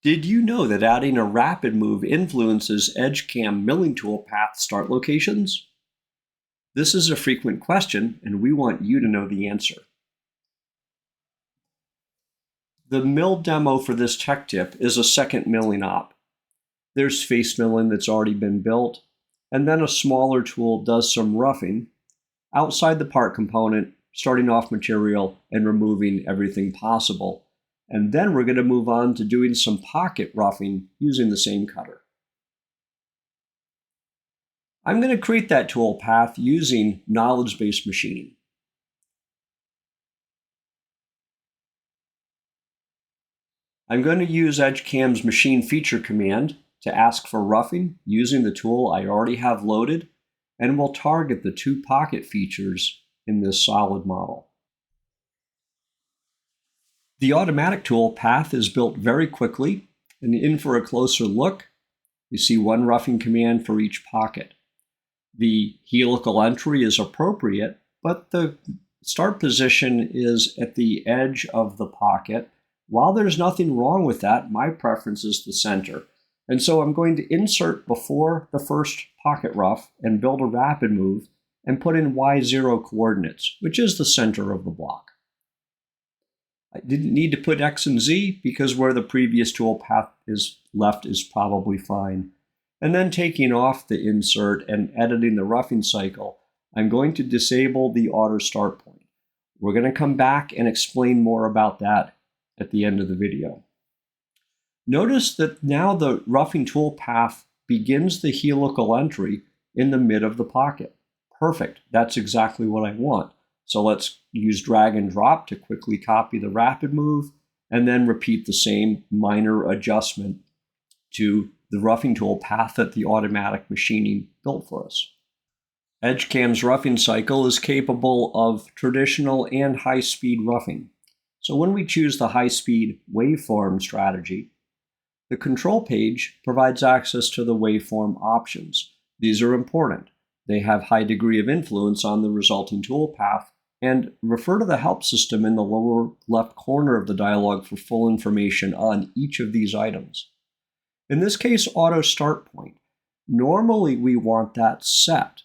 Did you know that adding a rapid move influences Edgecam milling toolpath start locations? This is a frequent question, and we want you to know the answer. The mill demo for this tech tip is a second milling op. There's face milling that's already been built, and then a smaller tool does some roughing outside the part component, starting off material and removing everything possible. And then we're going to move on to doing some pocket roughing using the same cutter. I'm going to create that tool path using knowledge-based machining. I'm going to use Edgecam's machine feature command to ask for roughing using the tool I already have loaded, and we'll target the two pocket features in this solid model. The automatic tool path is built very quickly, and in for a closer look, you see one roughing command for each pocket. The helical entry is appropriate, but the start position is at the edge of the pocket. While there's nothing wrong with that, my preference is the center. And so I'm going to insert before the first pocket rough and build a rapid move and put in Y0 coordinates, which is the center of the block. I didn't need to put X and Z because where the previous tool path is left is probably fine. And then taking off the insert and editing the roughing cycle, I'm going to disable the auto start point. We're going to come back and explain more about that at the end of the video. Notice that now the roughing tool path begins the helical entry in the mid of the pocket. Perfect, that's exactly what I want. So let's use drag and drop to quickly copy the rapid move and then repeat the same minor adjustment to the roughing tool path that the automatic machining built for us. Edgecam's roughing cycle is capable of traditional and high-speed roughing. So when we choose the high-speed waveform strategy, the control page provides access to the waveform options. These are important. They have high degree of influence on the resulting tool path, and refer to the help system in the lower left corner of the dialog for full information on each of these items. In this case, auto start point. Normally we want that set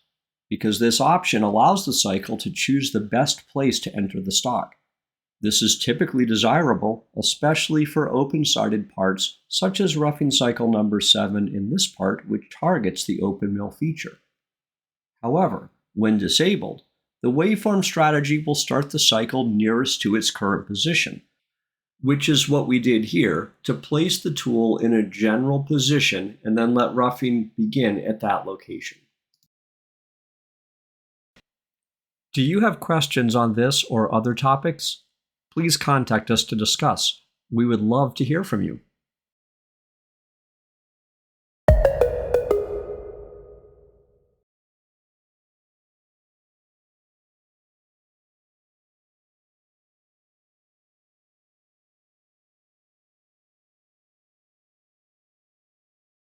because this option allows the cycle to choose the best place to enter the stock. This is typically desirable, especially for open-sided parts, such as roughing cycle number 7 in this part, which targets the open mill feature. However, when disabled, the waveform strategy will start the cycle nearest to its current position, which is what we did here to place the tool in a general position and then let roughing begin at that location. Do you have questions on this or other topics? Please contact us to discuss. We would love to hear from you.